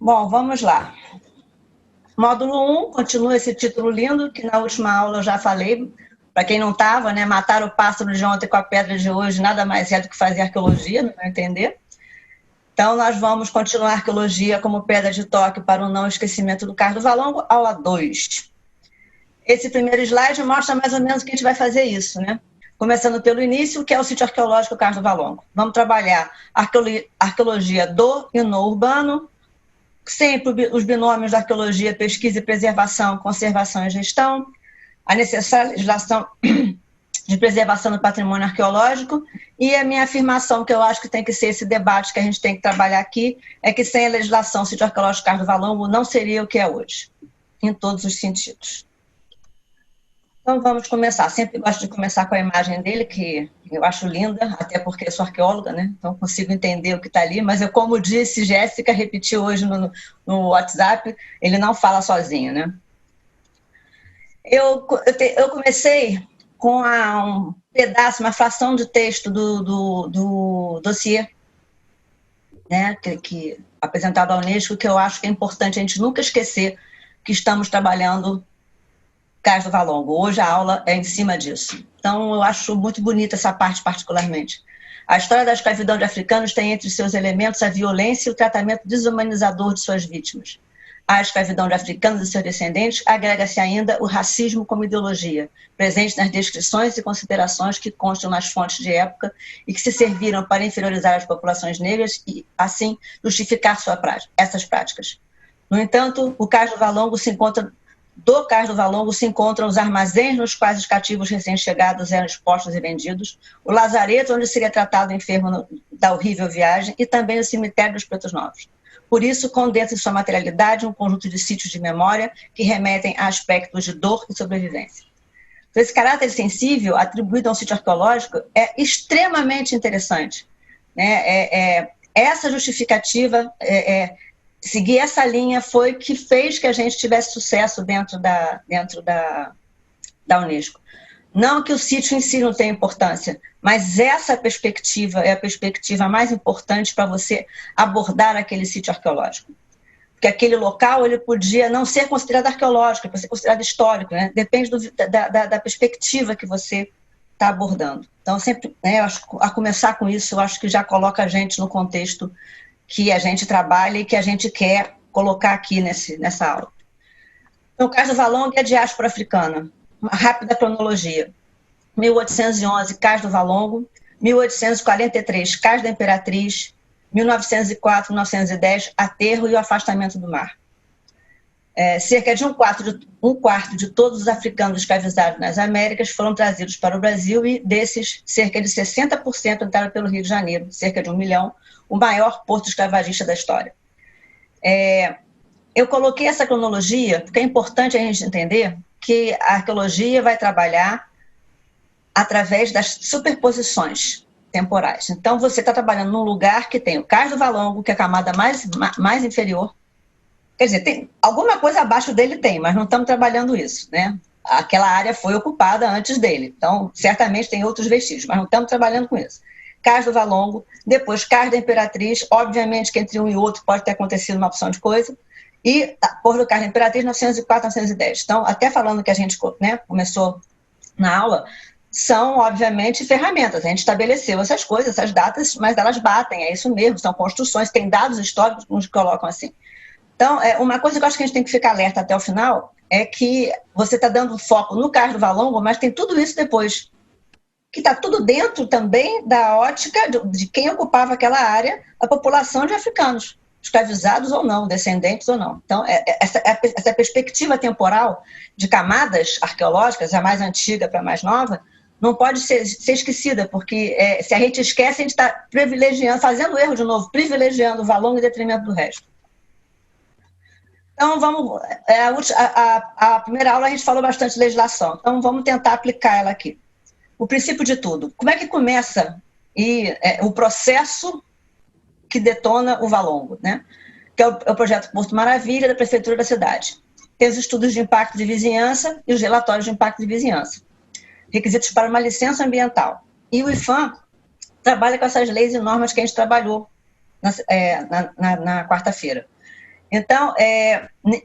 Bom, vamos lá. Módulo 1, continua esse título lindo, que na última aula eu já falei. Para quem não estava, né, matar o pássaro de ontem com a pedra de hoje nada mais é do que fazer arqueologia, no meu entender. Então, nós vamos continuar a arqueologia como pedra de toque para o não esquecimento do Carlos do Valongo, aula 2. Esse primeiro slide mostra mais ou menos que a gente vai fazer isso, né? Começando pelo início, que é o sítio arqueológico Carlos do Valongo. Vamos trabalhar arqueologia do e no urbano, sempre os binômios da arqueologia, pesquisa e preservação, conservação e gestão, a necessária legislação de preservação do patrimônio arqueológico, e a minha afirmação, que eu acho que tem que ser esse debate que a gente tem que trabalhar aqui, é que sem a legislação, o sítio arqueológico Carlos do Valongo não seria o que é hoje, em todos os sentidos. Então vamos começar. Sempre gosto de começar com a imagem dele, que eu acho linda, até porque eu sou arqueóloga, né? Então consigo entender o que está ali, mas eu, como disse, Jéssica repetiu hoje no WhatsApp, ele não fala sozinho, né? Eu comecei com um pedaço, uma fração de texto do dossiê, né? Que apresentado à Unesco, que eu acho que é importante a gente nunca esquecer que estamos trabalhando Carlos do Valongo. Hoje a aula é em cima disso. Então, eu acho muito bonita essa parte particularmente. A história da escravidão de africanos tem entre seus elementos a violência e o tratamento desumanizador de suas vítimas. À escravidão de africanos e seus descendentes agrega-se ainda o racismo como ideologia, presente nas descrições e considerações que constam nas fontes de época e que se serviram para inferiorizar as populações negras e, assim, justificar essas práticas. No entanto, o Carlos do Valongo do Carlos do Valongo se encontram os armazéns nos quais os cativos recém-chegados eram expostos e vendidos, o lazareto onde seria tratado o enfermo da horrível viagem e também o cemitério dos Pretos Novos. Por isso, condensa em sua materialidade um conjunto de sítios de memória que remetem a aspectos de dor e sobrevivência. Então, esse caráter sensível atribuído a um sítio arqueológico é extremamente interessante, né? Essa justificativa seguir essa linha foi que fez que a gente tivesse sucesso dentro da Unesco. Não que o sítio em si não tenha importância, mas essa perspectiva é a perspectiva mais importante para você abordar aquele sítio arqueológico. Porque aquele local ele podia não ser considerado arqueológico, pode ser considerado histórico, né? Depende da perspectiva que você está abordando. Então, sempre, né, a começar com isso, eu acho que já coloca a gente no contexto que a gente trabalha e que a gente quer colocar aqui nessa aula. Então, o Carlos do Valongo é a diáspora africana. Uma rápida cronologia. 1811, Carlos do Valongo. 1843, Carlos da Imperatriz. 1904, 1910, aterro e o afastamento do mar. Cerca de um quarto de todos os africanos escravizados nas Américas foram trazidos para o Brasil e desses, cerca de 60% entraram pelo Rio de Janeiro, cerca de 1 milhão, o maior porto escravagista da história. Eu coloquei essa cronologia porque é importante a gente entender que a arqueologia vai trabalhar através das superposições temporais. Então, você está trabalhando num lugar que tem o Carlos do Valongo, que é a camada mais inferior. Quer dizer, tem alguma coisa abaixo dele tem, mas não estamos trabalhando isso, né? Aquela área foi ocupada antes dele, então certamente tem outros vestígios, mas não estamos trabalhando com isso. Carlos do Valongo, depois Carlos da Imperatriz, obviamente que entre um e outro pode ter acontecido uma opção de coisa, e por do Carlos da Imperatriz, 1904, 1910. Então, até falando que a gente, né, começou na aula, são, obviamente, ferramentas. A gente estabeleceu essas coisas, essas datas, mas elas batem, é isso mesmo, são construções, tem dados históricos que nos colocam assim. Então, uma coisa que eu acho que a gente tem que ficar alerta até o final é que você está dando foco no Carlos do Valongo, mas tem tudo isso depois, que está tudo dentro também da ótica de quem ocupava aquela área, a população de africanos, escravizados ou não, descendentes ou não. Então, essa perspectiva temporal de camadas arqueológicas, a mais antiga para a mais nova, não pode ser esquecida, porque se a gente esquece, a gente está privilegiando, fazendo erro de novo, privilegiando o Valongo em detrimento do resto. Então, a primeira aula a gente falou bastante de legislação, então vamos tentar aplicar ela aqui. O princípio de tudo. Como é que começa o processo que detona o Valongo, né? Que é o projeto Porto Maravilha da Prefeitura da cidade. Tem os estudos de impacto de vizinhança e os relatórios de impacto de vizinhança. Requisitos para uma licença ambiental. E o IPHAN trabalha com essas leis e normas que a gente trabalhou na quarta-feira. Então,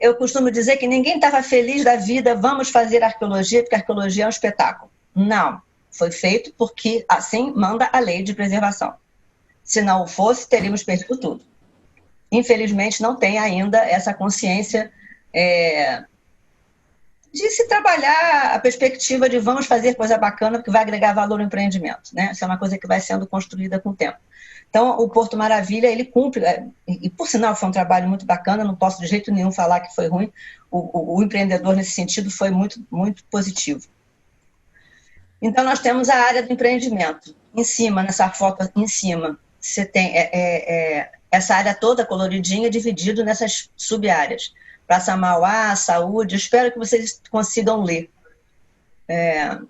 eu costumo dizer que ninguém estava feliz da vida, vamos fazer arqueologia, porque a arqueologia é um espetáculo. Não, foi feito porque assim manda a lei de preservação. Se não o fosse, teríamos perdido tudo. Infelizmente, não tem ainda essa consciência de se trabalhar a perspectiva de vamos fazer coisa bacana que vai agregar valor ao empreendimento, né? Isso é uma coisa que vai sendo construída com o tempo. Então, o Porto Maravilha, ele cumpre, e por sinal foi um trabalho muito bacana, não posso de jeito nenhum falar que foi ruim, o empreendedor nesse sentido foi muito, muito positivo. Então, nós temos a área do empreendimento. Em cima, nessa foto em cima, você tem essa área toda coloridinha, dividido nessas sub-áreas. Praça Mauá, Saúde, espero que vocês consigam ler.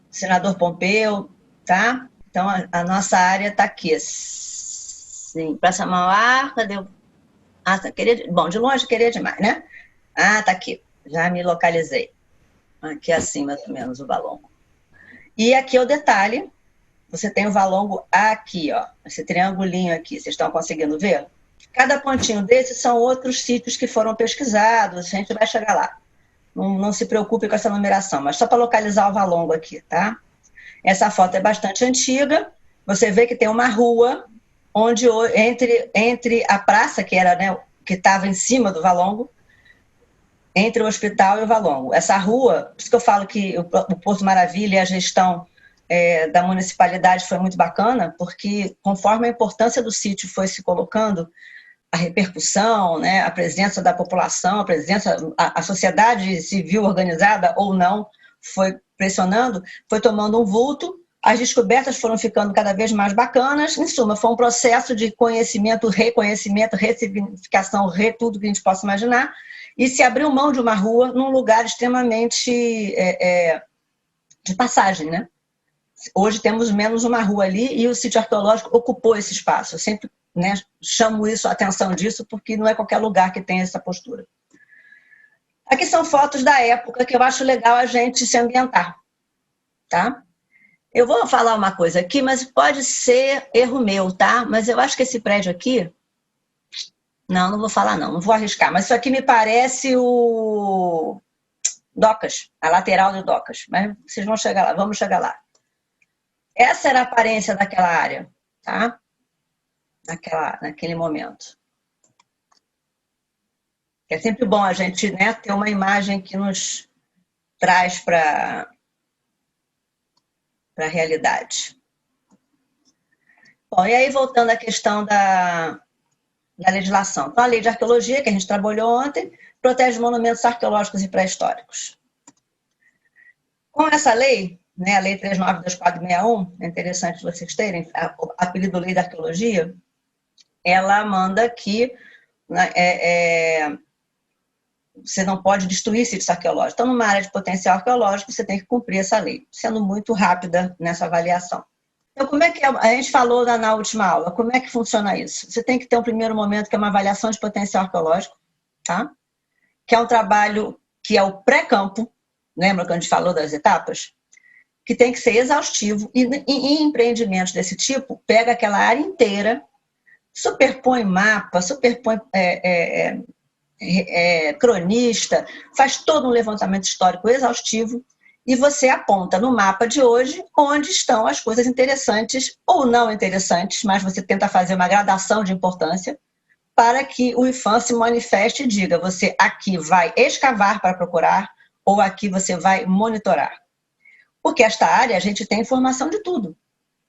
Senador Pompeu, tá? Então, a nossa área está aqui. Sim, Praça Mauá, cadê o... Bom, de longe queria demais, né? Ah, tá aqui, já me localizei. Aqui assim, mais ou menos, o Valongo. E aqui é o detalhe, você tem o Valongo aqui, ó, esse triangulinho aqui, vocês estão conseguindo ver? Cada pontinho desses são outros sítios que foram pesquisados, a gente vai chegar lá. Não se preocupe com essa numeração, mas só para localizar o Valongo aqui, tá? Essa foto é bastante antiga, você vê que tem uma rua onde entre a praça, que era, né, que estava em cima do Valongo, entre o hospital e o Valongo. Essa rua, por isso que eu falo que o Porto Maravilha e a gestão da municipalidade foi muito bacana, porque conforme a importância do sítio foi se colocando, a repercussão, né, a presença da população, a sociedade civil organizada ou não, foi pressionando, foi tomando um vulto, as descobertas foram ficando cada vez mais bacanas, em suma, foi um processo de conhecimento, reconhecimento, ressignificação, tudo que a gente possa imaginar, e se abriu mão de uma rua num lugar extremamente de passagem, né? Hoje temos menos uma rua ali e o sítio arqueológico ocupou esse espaço. Eu sempre, né, chamo a atenção disso porque não é qualquer lugar que tem essa postura. Aqui são fotos da época que eu acho legal a gente se ambientar, tá? Eu vou falar uma coisa aqui, mas pode ser erro meu, tá? Mas eu acho que esse prédio aqui... Não vou falar não vou arriscar, mas isso aqui me parece o Docas, a lateral do Docas, mas vocês vão chegar lá, vamos chegar lá. Essa era a aparência daquela área, tá? Naquele momento. É sempre bom a gente, né, ter uma imagem que nos traz para a realidade. Bom, e aí voltando à questão da legislação. Então, a lei de arqueologia, que a gente trabalhou ontem, protege monumentos arqueológicos e pré-históricos. Com essa lei, né, a Lei 392461, é interessante vocês terem, o apelido Lei da Arqueologia, ela manda que você não pode destruir sítios arqueológicos. Então, numa área de potencial arqueológico, você tem que cumprir essa lei, sendo muito rápida nessa avaliação. Então, como é que a gente falou na última aula, como é que funciona isso? Você tem que ter um primeiro momento que é uma avaliação de potencial arqueológico, tá? Que é um trabalho que é o pré-campo, lembra que a gente falou das etapas? Que tem que ser exaustivo, e em empreendimentos desse tipo, pega aquela área inteira, superpõe mapa, superpõe cronista, faz todo um levantamento histórico exaustivo, e você aponta no mapa de hoje onde estão as coisas interessantes ou não interessantes, mas você tenta fazer uma gradação de importância para que o IPHAN se manifeste e diga, você aqui vai escavar para procurar ou aqui você vai monitorar. Porque esta área a gente tem informação de tudo,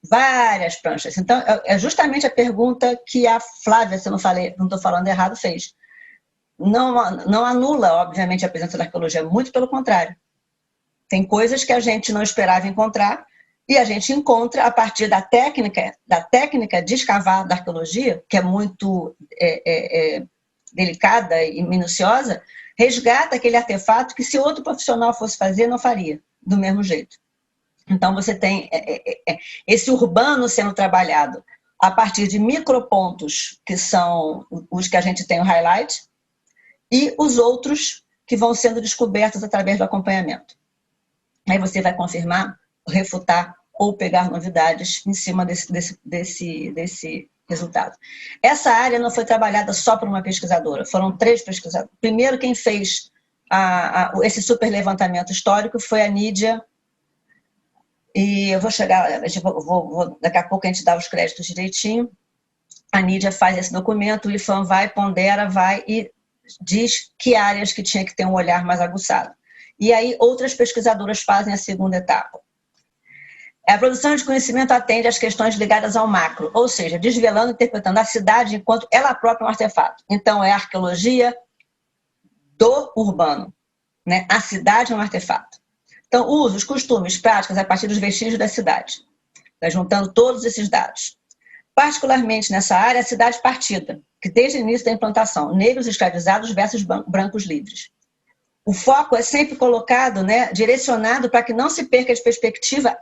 várias pranchas. Então, é justamente a pergunta que a Flávia, se eu não estou falando errado, fez. Não anula, obviamente, a presença da arqueologia, muito pelo contrário. Tem coisas que a gente não esperava encontrar e a gente encontra a partir da técnica de escavar da arqueologia, que é muito delicada e minuciosa, resgata aquele artefato que se outro profissional fosse fazer, não faria do mesmo jeito. Então, você tem esse urbano sendo trabalhado a partir de micropontos, que são os que a gente tem o highlight, e os outros que vão sendo descobertos através do acompanhamento. Aí você vai confirmar, refutar ou pegar novidades em cima desse resultado. Essa área não foi trabalhada só por uma pesquisadora, foram 3 pesquisadores. Primeiro, quem fez esse super levantamento histórico foi a Nídia, e eu vou chegar, daqui a pouco a gente dá os créditos direitinho. A Nídia faz esse documento, o IPHAN vai, pondera, vai e diz que áreas que tinha que ter um olhar mais aguçado. E aí outras pesquisadoras fazem a segunda etapa. A produção de conhecimento atende às questões ligadas ao macro, ou seja, desvelando e interpretando a cidade enquanto ela própria é um artefato. Então, é a arqueologia do urbano, né? A cidade é um artefato. Então, usos, costumes, práticas a partir dos vestígios da cidade. Vai juntando todos esses dados. Particularmente nessa área, a cidade partida, que desde o início da implantação, negros escravizados versus brancos livres. O foco é sempre colocado, né, direcionado para que não se perca de perspectiva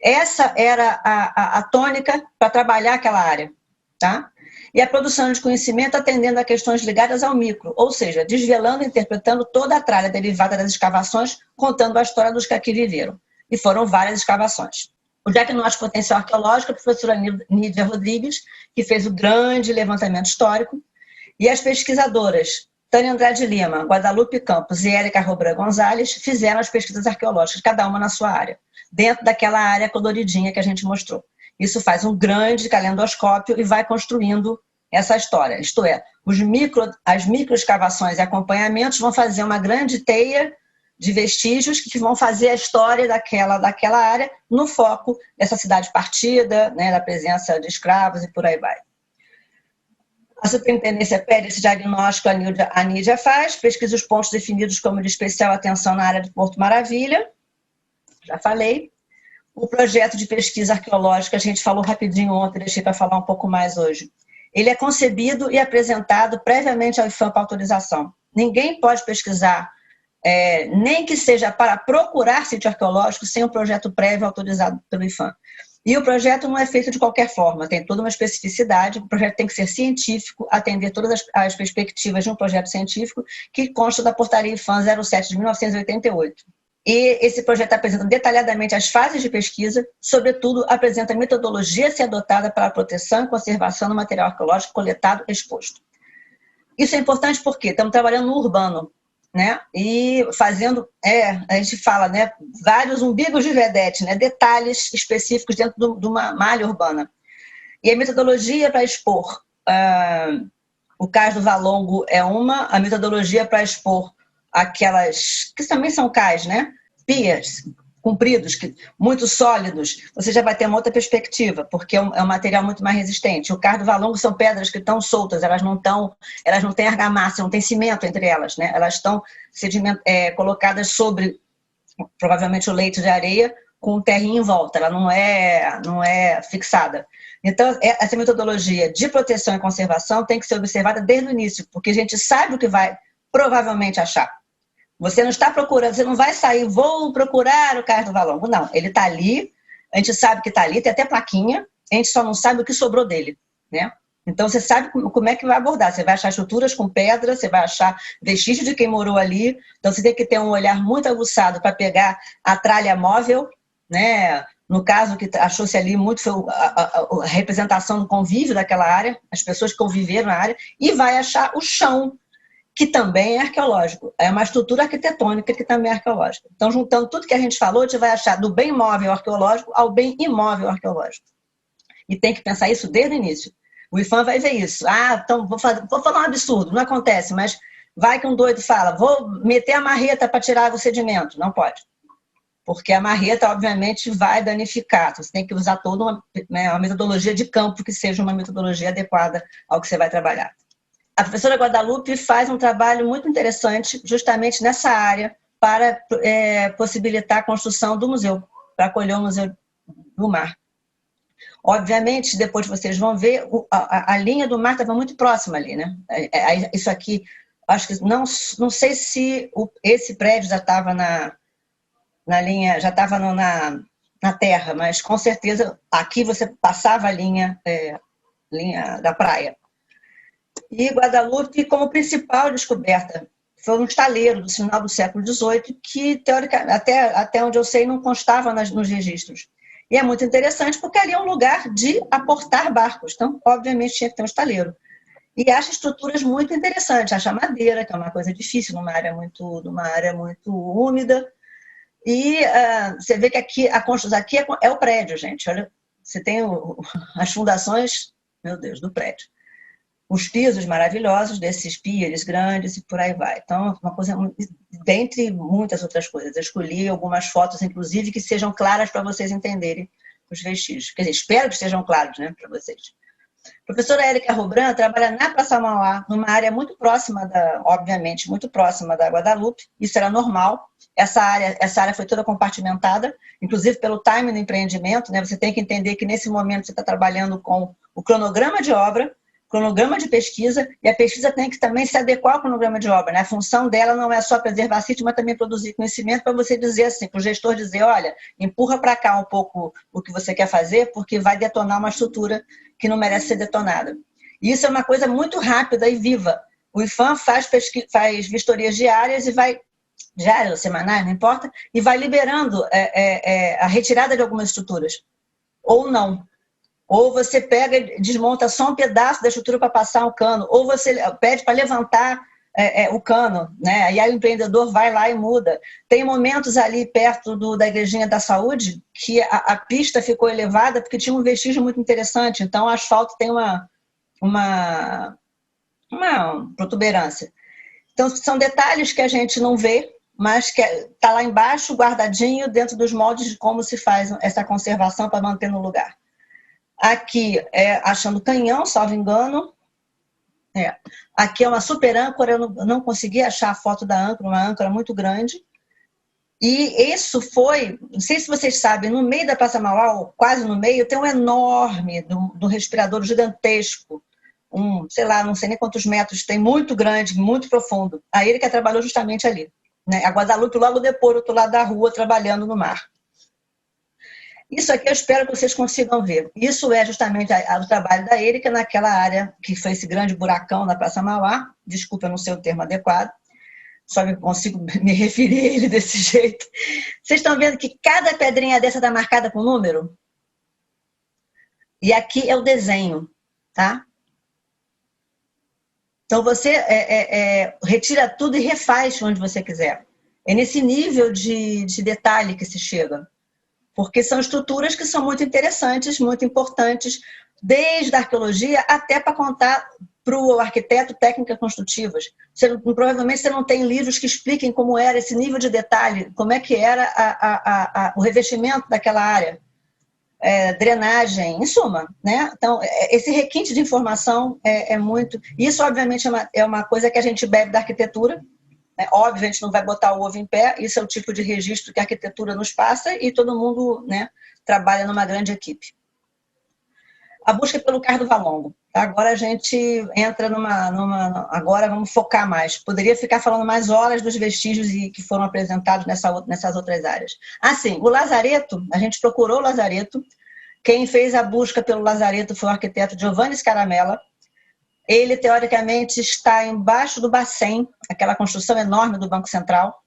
essa era a tônica para trabalhar aquela área. Tá? E a produção de conhecimento atendendo a questões ligadas ao micro, ou seja, desvelando e interpretando toda a tralha derivada das escavações, contando a história dos que aqui viveram. E foram várias escavações. O diagnóstico potencial arqueológico, a professora Nídia Rodrigues, que fez o grande levantamento histórico, e as pesquisadoras Tânia Andrade Lima, Guadalupe Campos e Érica Robran Gonzalez fizeram as pesquisas arqueológicas, cada uma na sua área, dentro daquela área coloridinha que a gente mostrou. Isso faz um grande calendoscópio e vai construindo essa história. Isto é, as microescavações e acompanhamentos vão fazer uma grande teia de vestígios que vão fazer a história daquela área no foco dessa cidade partida, né, da presença de escravos e por aí vai. A superintendência pede esse diagnóstico, a Nídia faz, pesquisa os pontos definidos como de especial atenção na área de Porto Maravilha, já falei. O projeto de pesquisa arqueológica, a gente falou rapidinho ontem, deixei para falar um pouco mais hoje. Ele é concebido e apresentado previamente ao IPHAN para autorização. Ninguém pode pesquisar, nem que seja para procurar sítio arqueológico, sem um projeto prévio autorizado pelo IPHAN. E o projeto não é feito de qualquer forma, tem toda uma especificidade, o projeto tem que ser científico, atender todas as perspectivas de um projeto científico, que consta da portaria IPHAN 07 de 1988. E esse projeto apresenta detalhadamente as fases de pesquisa, sobretudo apresenta a metodologia a ser adotada para a proteção e conservação do material arqueológico coletado e exposto. Isso é importante porque estamos trabalhando no urbano, né? E fazendo, a gente fala, né, vários umbigos de vedete, né, detalhes específicos dentro de uma malha urbana. E a metodologia para expor o cais do Valongo é a metodologia para expor aquelas, que também são cais, né, piers, compridos, muito sólidos, você já vai ter uma outra perspectiva, porque é um material muito mais resistente. O cais do Valongo são pedras que estão soltas, elas não têm argamassa, não tem cimento entre elas, né? Elas estão colocadas sobre, provavelmente, o leito de areia, com terrinha em volta, ela não é fixada. Então, essa metodologia de proteção e conservação tem que ser observada desde o início, porque a gente sabe o que vai provavelmente achar. Você não está procurando, você não vai sair, vou procurar o cais do Valongo. Não, ele está ali, a gente sabe que está ali, tem até plaquinha, a gente só não sabe o que sobrou dele, né? Então você sabe como é que vai abordar, você vai achar estruturas com pedra, você vai achar vestígio de quem morou ali, então você tem que ter um olhar muito aguçado para pegar a tralha móvel, né? No caso que achou-se ali muito foi a representação do convívio daquela área, as pessoas que conviveram na área, e vai achar o chão, que também é arqueológico. É uma estrutura arquitetônica que também é arqueológica. Então, juntando tudo que a gente falou, a gente vai achar do bem móvel arqueológico ao bem imóvel arqueológico. E tem que pensar isso desde o início. O IPHAN vai ver isso. Então, vou falar um absurdo, não acontece, mas vai que um doido fala, vou meter a marreta para tirar o sedimento. Não pode. Porque a marreta, obviamente, vai danificar. Você tem que usar toda uma metodologia de campo que seja uma metodologia adequada ao que você vai trabalhar. A professora Guadalupe faz um trabalho muito interessante justamente nessa área para possibilitar a construção do museu, para acolher o Museu do Mar. Obviamente, depois vocês vão ver, a linha do mar estava muito próxima ali, né? Isso aqui, acho que não sei se esse prédio já estava na linha, já estava na terra, mas com certeza aqui você passava a linha da praia. E Guadalupe, como principal descoberta, foi um estaleiro do final do século XVIII que, teoricamente, até onde eu sei, não constava nos registros. E é muito interessante porque ali é um lugar de aportar barcos. Então, obviamente, tinha que ter um estaleiro. E acha estruturas muito interessantes. Acha madeira, que é uma coisa difícil numa área muito úmida. E você vê que aqui, a construção aqui é o prédio, gente. Olha, você tem as fundações, meu Deus, do prédio. Os pisos maravilhosos desses píeres grandes e por aí vai. Então, uma coisa, dentre muitas outras coisas. Eu escolhi algumas fotos, inclusive, que sejam claras para vocês entenderem os vestígios. Quer dizer, espero que estejam claros, né, para vocês. A professora Érica Robran trabalha na Praça Mauá, numa área muito próxima, obviamente, muito próxima da Guadalupe. Isso era normal. Essa área foi toda compartimentada, inclusive pelo time do empreendimento, né? Você tem que entender que nesse momento você está trabalhando com o cronograma de obra, cronograma de pesquisa, e a pesquisa tem que também se adequar ao cronograma de obra, né? A função dela não é só preservar sítio, mas também produzir conhecimento para você dizer assim, para o gestor dizer, olha, empurra para cá um pouco o que você quer fazer, porque vai detonar uma estrutura que não merece ser detonada. E isso é uma coisa muito rápida e viva. O IPHAN faz vistorias diárias e vai, diárias ou semanais, não importa, e vai liberando a retirada de algumas estruturas. Ou não. Ou você pega e desmonta só um pedaço da estrutura para passar um cano, ou você pede para levantar o cano, né? Aí o empreendedor vai lá e muda. Tem momentos ali perto da Igrejinha da Saúde que a pista ficou elevada porque tinha um vestígio muito interessante, então o asfalto tem uma protuberância. Então são detalhes que a gente não vê, mas que está lá embaixo, guardadinho, dentro dos moldes de como se faz essa conservação para manter no lugar. Aqui achando canhão, salvo engano. Aqui é uma super âncora, eu não consegui achar a foto da âncora, uma âncora muito grande. E isso foi, não sei se vocês sabem, no meio da Praça Mauá, quase no meio, tem um enorme, do respirador gigantesco, sei lá, não sei nem quantos metros tem, muito grande, muito profundo. A Érica trabalhou justamente ali. Né? A Guadalupe logo depois, do outro lado da rua, trabalhando no mar. Isso aqui eu espero que vocês consigam ver. Isso é justamente o trabalho da Érica naquela área que foi esse grande buracão na Praça Mauá. Desculpa, eu não sei o termo adequado, só consigo me referir a ele desse jeito. Vocês estão vendo que cada pedrinha dessa está marcada com número? E aqui é o desenho, tá? Então você retira tudo e refaz onde você quiser. É nesse nível de detalhe que se chega. Porque são estruturas que são muito interessantes, muito importantes, desde a arqueologia até para contar para o arquiteto técnicas construtivas. Provavelmente você não tem livros que expliquem como era esse nível de detalhe, como é que era o revestimento daquela área, drenagem, em suma. Né? Então, esse requinte de informação é muito... Isso, obviamente, é uma coisa que a gente bebe da arquitetura. Óbvio, a gente não vai botar o ovo em pé, isso é o tipo de registro que a arquitetura nos passa e todo mundo, né, trabalha numa grande equipe. A busca pelo Cardo Valongo. Agora a gente entra agora vamos focar mais. Poderia ficar falando mais horas dos vestígios que foram apresentados nessas outras áreas. Sim, o Lazareto, a gente procurou o Lazareto. Quem fez a busca pelo Lazareto foi o arquiteto Giovanni Scaramella. Ele, teoricamente, está embaixo do Bacen, aquela construção enorme do Banco Central,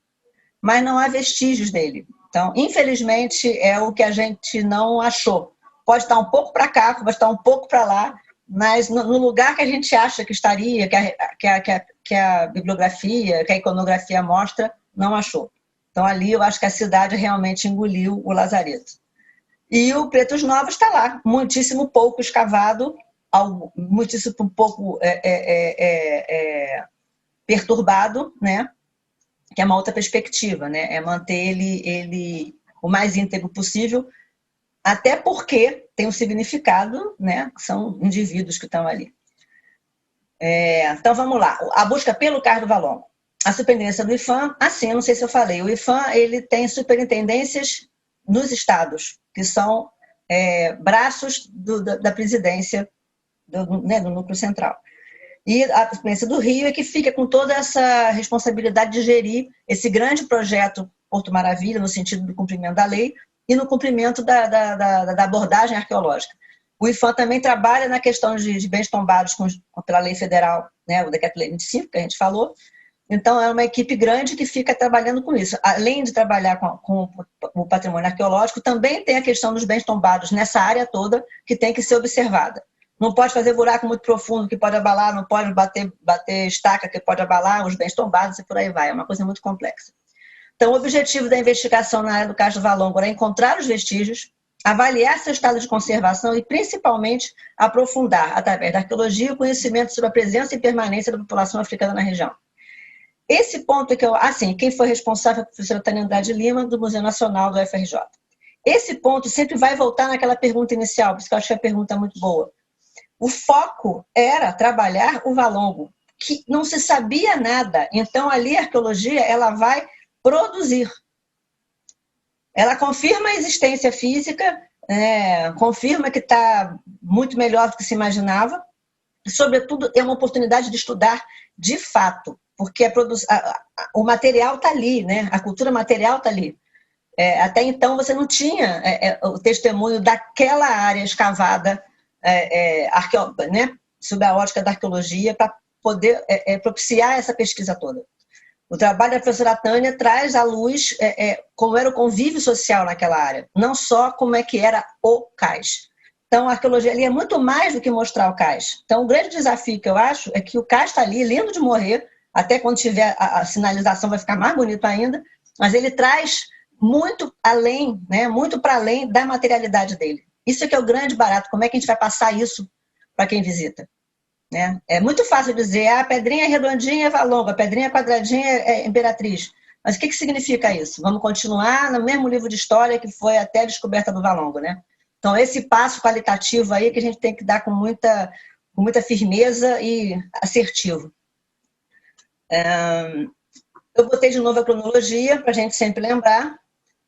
mas não há vestígios dele. Então, infelizmente, é o que a gente não achou. Pode estar um pouco para cá, pode estar um pouco para lá, mas no lugar que a gente acha que estaria, que a bibliografia, que a iconografia mostra, não achou. Então, ali eu acho que a cidade realmente engoliu o Lazareto. E o Pretos Novos está lá, muitíssimo pouco escavado, muitíssimo pouco perturbado, né? Que é uma outra perspectiva, né? É manter ele o mais íntegro possível, até porque tem um significado, né? São indivíduos que estão ali. Então, vamos lá. A busca pelo Cardo Valongo. A superintendência do IPHAN, eu não sei se eu falei, o IPHAN ele tem superintendências nos estados, que são braços da presidência do núcleo central. E a presidência do Rio é que fica com toda essa responsabilidade de gerir esse grande projeto Porto Maravilha, no sentido do cumprimento da lei e no cumprimento da abordagem arqueológica. O IPHAN também trabalha na questão de bens tombados pela lei federal, né, o Decreto-Lei 25, que a gente falou, Então, é uma equipe grande que fica trabalhando com isso. Além de trabalhar com o patrimônio arqueológico, também tem a questão dos bens tombados nessa área toda, que tem que ser observada. Não pode fazer buraco muito profundo, que pode abalar, não pode bater estaca, que pode abalar os bens tombados e por aí vai. É uma coisa muito complexa. Então, o objetivo da investigação na área do Cais do Valongo era encontrar os vestígios, avaliar seu estado de conservação e, principalmente, aprofundar, através da arqueologia, o conhecimento sobre a presença e permanência da população africana na região. Esse ponto é que quem foi responsável é a professora Tânia Andrade Lima, do Museu Nacional do FRJ. Esse ponto sempre vai voltar naquela pergunta inicial, por isso que eu achei a pergunta muito boa. O foco era trabalhar o Valongo, que não se sabia nada. Então, ali a arqueologia ela vai produzir. Ela confirma a existência física, confirma que está muito melhor do que se imaginava, e, sobretudo, é uma oportunidade de estudar de fato, porque o material está ali, né? A cultura material está ali. Até então, você não tinha o testemunho daquela área escavada, né? Sob a ótica da arqueologia, para poder propiciar essa pesquisa toda. O trabalho da professora Tânia traz à luz como era o convívio social naquela área, não só como é que era o cais. Então, a arqueologia ali é muito mais do que mostrar o cais. Então, o grande desafio que eu acho é que o cais está ali, lindo de morrer, até quando tiver a sinalização vai ficar mais bonito ainda, mas ele traz muito além, né, muito para além da materialidade dele. Isso é que é o grande barato, como é que a gente vai passar isso para quem visita? Né? É muito fácil dizer, a pedrinha redondinha é Valongo, a pedrinha quadradinha é Imperatriz. Mas o que significa isso? Vamos continuar no mesmo livro de história que foi até a descoberta do Valongo, né? Então, esse passo qualitativo aí que a gente tem que dar com muita firmeza e assertivo. Eu botei de novo a cronologia, para a gente sempre lembrar.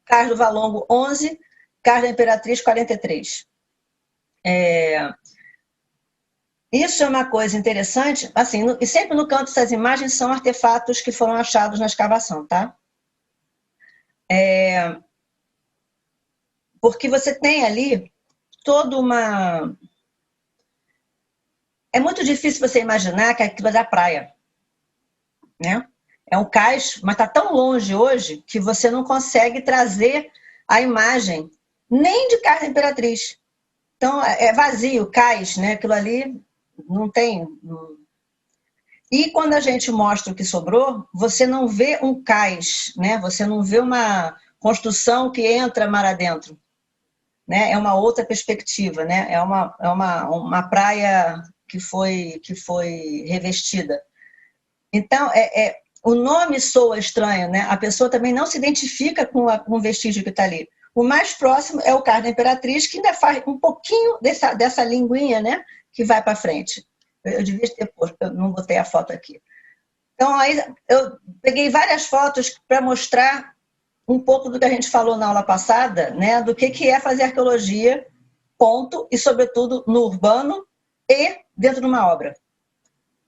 Cais do Valongo, 11, Cais da Imperatriz, 43. Isso é uma coisa interessante, assim, e sempre no canto dessas imagens são artefatos que foram achados na escavação, tá? Porque você tem ali toda uma... É muito difícil você imaginar que aquilo é da praia, né? É um cais, mas está tão longe hoje que você não consegue trazer a imagem nem de Cais da Imperatriz. Então, é vazio, cais, né? Aquilo ali não tem... E quando a gente mostra o que sobrou, você não vê um cais, né? Você não vê uma construção que entra mar adentro. Né? É uma outra perspectiva, né? É uma praia que foi revestida. Então, o nome soa estranho, né? A pessoa também não se identifica com o vestígio que está ali. O mais próximo é o Cais da Imperatriz, que ainda faz um pouquinho dessa linguinha, né? Que vai para frente. Eu devia ter posto, eu não botei a foto aqui. Então, aí eu peguei várias fotos para mostrar um pouco do que a gente falou na aula passada, né, do que é fazer arqueologia, ponto, e sobretudo no urbano e dentro de uma obra.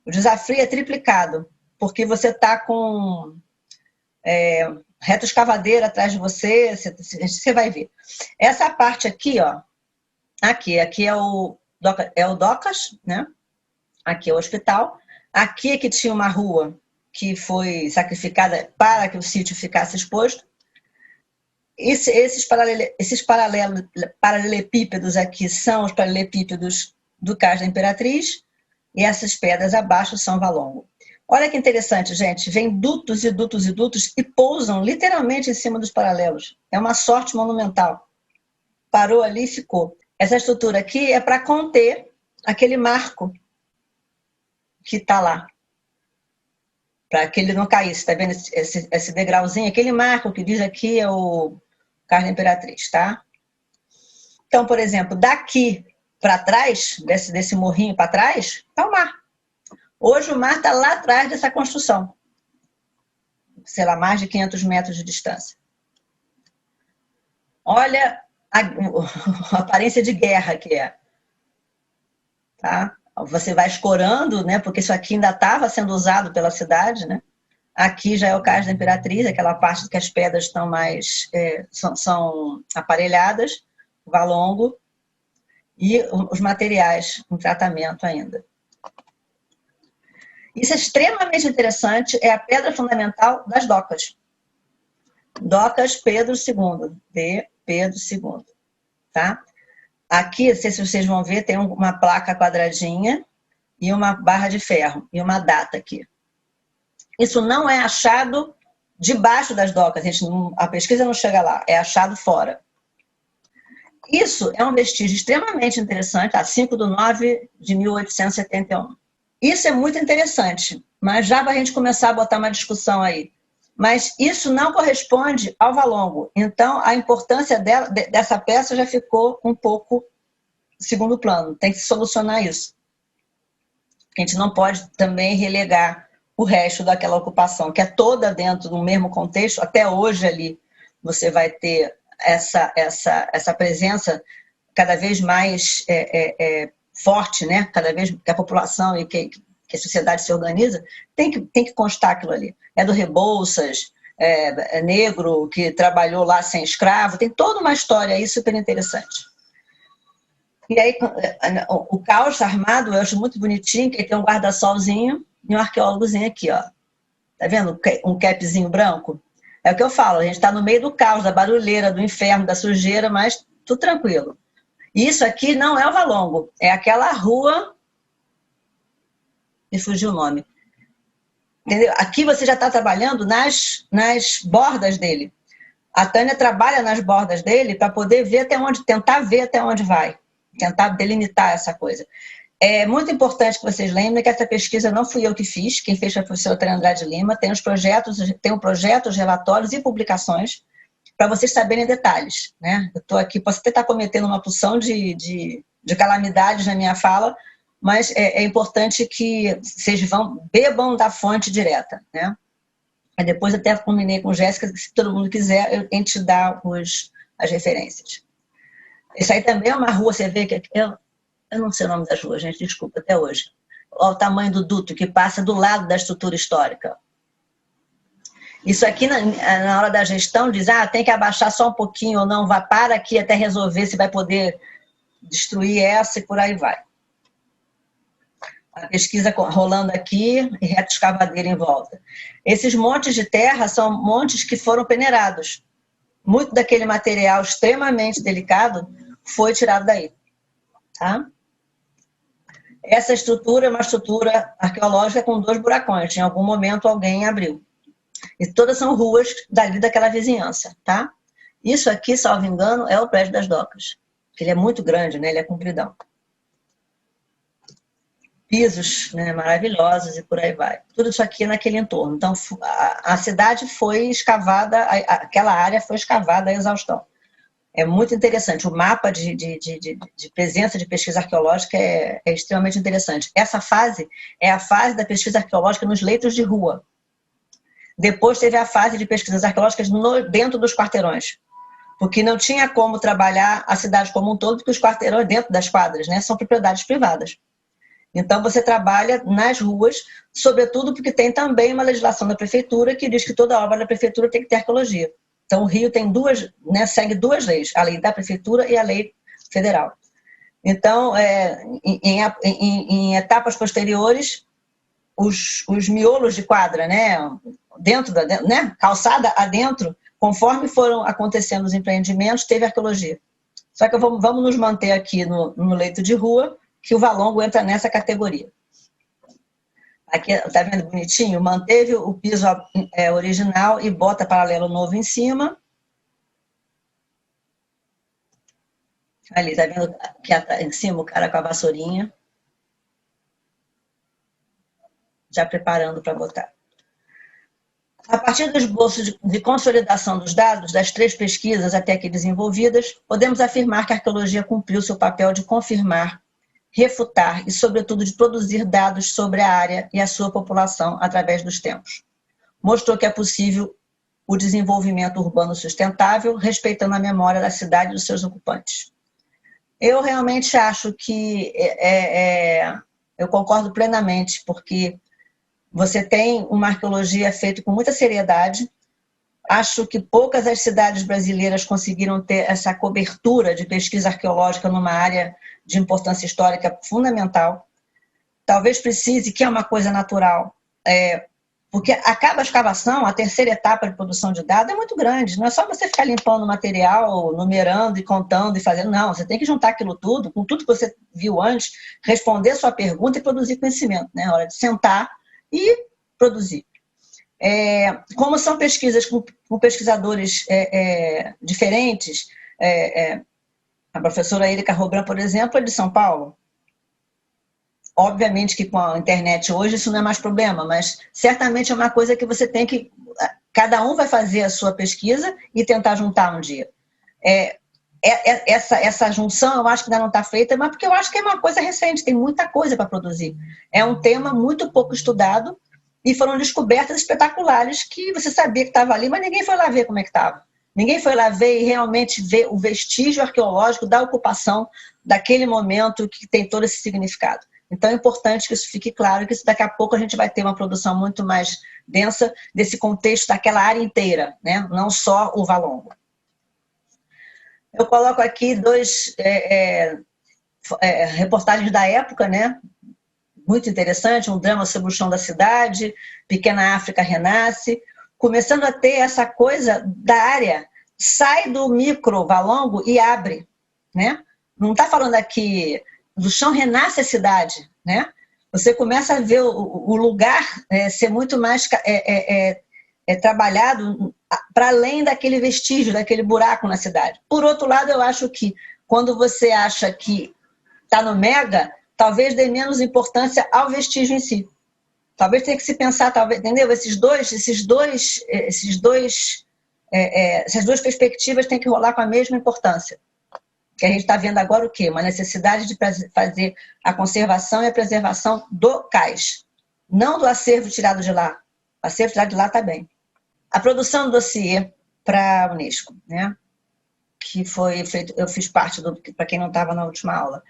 O desafio é triplicado, porque você está com retroescavadeira atrás de você, você vai ver. Essa parte aqui, ó, aqui é o Docas, né? Aqui é o hospital. Aqui é que tinha uma rua que foi sacrificada para que o sítio ficasse exposto. Esses paralelepípedos aqui são os paralelepípedos do Cais da Imperatriz e essas pedras abaixo são Valongo. Olha que interessante, gente. Vem dutos e dutos e dutos e pousam literalmente em cima dos paralelos. É uma sorte monumental. Parou ali e ficou. Essa estrutura aqui é para conter aquele marco que está lá. Para que ele não caísse. Está vendo esse degrauzinho? Aquele marco que diz aqui é o Cais da Imperatriz, tá? Então, por exemplo, daqui para trás, desse morrinho para trás, está o mar. Hoje o mar está lá atrás dessa construção. Sei lá, mais de 500 metros de distância. Olha a aparência de guerra que é. Tá? Você vai escorando, né? Porque isso aqui ainda estava sendo usado pela cidade, né? Aqui já é o Cais da Imperatriz, aquela parte que as pedras estão mais são aparelhadas, Valongo, e os materiais em tratamento ainda. Isso é extremamente interessante, é a pedra fundamental das docas. Docas Pedro II, de Pedro II, tá? Aqui, não sei se vocês vão ver, tem uma placa quadradinha e uma barra de ferro, e uma data aqui. Isso não é achado debaixo das docas, a pesquisa não chega lá, é achado fora. Isso é um vestígio extremamente interessante, a 5/9/1871. Isso é muito interessante, mas já para a gente começar a botar uma discussão aí. Mas isso não corresponde ao Valongo. Então, a importância dessa peça já ficou um pouco segundo plano. Tem que solucionar isso. A gente não pode também relegar o resto daquela ocupação, que é toda dentro do mesmo contexto. Até hoje ali você vai ter essa presença cada vez mais forte, né? Cada vez que a população e que a sociedade se organiza, tem que constar aquilo ali. É do Rebouças, é negro que trabalhou lá sem escravo, tem toda uma história aí super interessante. E aí, o caos armado, eu acho muito bonitinho, que tem um guarda-solzinho e um arqueólogozinho aqui, ó. Tá vendo? Um capzinho branco. É o que eu falo, a gente está no meio do caos, da barulheira, do inferno, da sujeira, mas tudo tranquilo. E isso aqui não é o Valongo, é aquela rua... Me fugiu o nome. Entendeu? Aqui você já está trabalhando nas bordas dele. A Tânia trabalha nas bordas dele para poder ver até onde, tentar ver até onde vai. Tentar delimitar essa coisa. É muito importante que vocês lembrem que essa pesquisa não fui eu que fiz, quem fez foi a professora Tânia Andrade Lima, tem os projetos, os relatórios e publicações para vocês saberem detalhes, né? Eu estou aqui, posso até estar cometendo uma porção de calamidades na minha fala, mas é importante que vocês bebam da fonte direta, né? Aí depois até combinei com Jéssica, se todo mundo quiser, a gente dá as referências. Isso aí também é uma rua, você vê que... Eu não sei o nome das ruas, gente, desculpa, até hoje. Olha o tamanho do duto que passa do lado da estrutura histórica. Isso aqui, na hora da gestão, diz, tem que abaixar só um pouquinho ou não, vai para aqui até resolver se vai poder destruir essa e por aí vai. A pesquisa rolando aqui e reto escavadeira em volta. Esses montes de terra são montes que foram peneirados. Muito daquele material extremamente delicado foi tirado daí. Tá? Essa estrutura é uma estrutura arqueológica com 2 buracões. Em algum momento alguém abriu. E todas são ruas dali daquela vizinhança. Tá? Isso aqui, salvo engano, é o prédio das docas. Ele é muito grande, né? Ele é compridão. Pisos, né, maravilhosos e por aí vai. Tudo isso aqui naquele entorno. Então, a cidade foi escavada, aquela área foi escavada à exaustão. É muito interessante. O mapa de presença de pesquisa arqueológica é extremamente interessante. Essa fase é a fase da pesquisa arqueológica nos leitos de rua. Depois teve a fase de pesquisas arqueológicas dentro dos quarteirões. Porque não tinha como trabalhar a cidade como um todo, porque os quarteirões dentro das quadras, né, são propriedades privadas. Então, você trabalha nas ruas, sobretudo porque tem também uma legislação da prefeitura que diz que toda obra da prefeitura tem que ter arqueologia. Então, o Rio tem segue 2 leis, a lei da prefeitura e a lei federal. Então, em etapas posteriores, os miolos de quadra, né, calçada adentro, conforme foram acontecendo os empreendimentos, teve arqueologia. Só que vamos nos manter aqui no leito de rua, que o Valongo entra nessa categoria. Aqui, tá vendo bonitinho? Manteve o piso original e bota paralelo novo em cima. Ali, tá vendo que em cima o cara com a vassourinha. Já preparando para botar. A partir do esboço de consolidação dos dados das 3 pesquisas até aqui desenvolvidas, podemos afirmar que a arqueologia cumpriu seu papel de confirmar, refutar e, sobretudo, de produzir dados sobre a área e a sua população através dos tempos. Mostrou que é possível o desenvolvimento urbano sustentável, respeitando a memória da cidade e dos seus ocupantes. Eu realmente acho que eu concordo plenamente, porque você tem uma arqueologia feita com muita seriedade. Acho que poucas as cidades brasileiras conseguiram ter essa cobertura de pesquisa arqueológica numa área de importância histórica fundamental. talvez precise, que é uma coisa natural, porque acaba a escavação, a terceira etapa de produção de dados é muito grande. Não é só você ficar limpando o material, numerando e contando e fazendo. Não, você tem que juntar aquilo tudo, com tudo que você viu antes, responder a sua pergunta e produzir conhecimento. Né? É hora de sentar e produzir. Como são pesquisas com pesquisadores diferentes, a professora Erika Robran, por exemplo, é de São Paulo. Obviamente que com a internet hoje isso não é mais problema, mas certamente é uma coisa que você tem que... Cada um vai fazer a sua pesquisa e tentar juntar um dia. Essa junção eu acho que ainda não está feita, mas porque eu acho que é uma coisa recente, tem muita coisa para produzir. É um tema muito pouco estudado e foram descobertas espetaculares que você sabia que estava ali, mas ninguém foi lá ver como é que estava. Ninguém foi lá ver e realmente ver o vestígio arqueológico da ocupação daquele momento que tem todo esse significado. Então é importante que isso fique claro, que daqui a pouco a gente vai ter uma produção muito mais densa desse contexto daquela área inteira, né? Não só o Valongo. Eu coloco aqui dois reportagens da época, né? Muito interessante, um drama sobre o chão da cidade, Pequena África Renasce, começando a ter essa coisa da área, sai do micro Valongo e abre, né? Não está falando aqui... Do chão renasce a cidade, né? Você começa a ver o lugar ser muito mais trabalhado para além daquele vestígio, daquele buraco na cidade. Por outro lado, eu acho que quando você acha que está no mega, talvez dê menos importância ao vestígio em si. Talvez tenha que se pensar, talvez, entendeu? Essas duas perspectivas têm que rolar com a mesma importância. Que a gente está vendo agora o quê? Uma necessidade de fazer a conservação e a preservação do cais, não do acervo tirado de lá. O acervo tirado de lá está bem. A produção do dossiê para a Unesco, né? Que foi feito, eu fiz parte para quem não estava na última aula,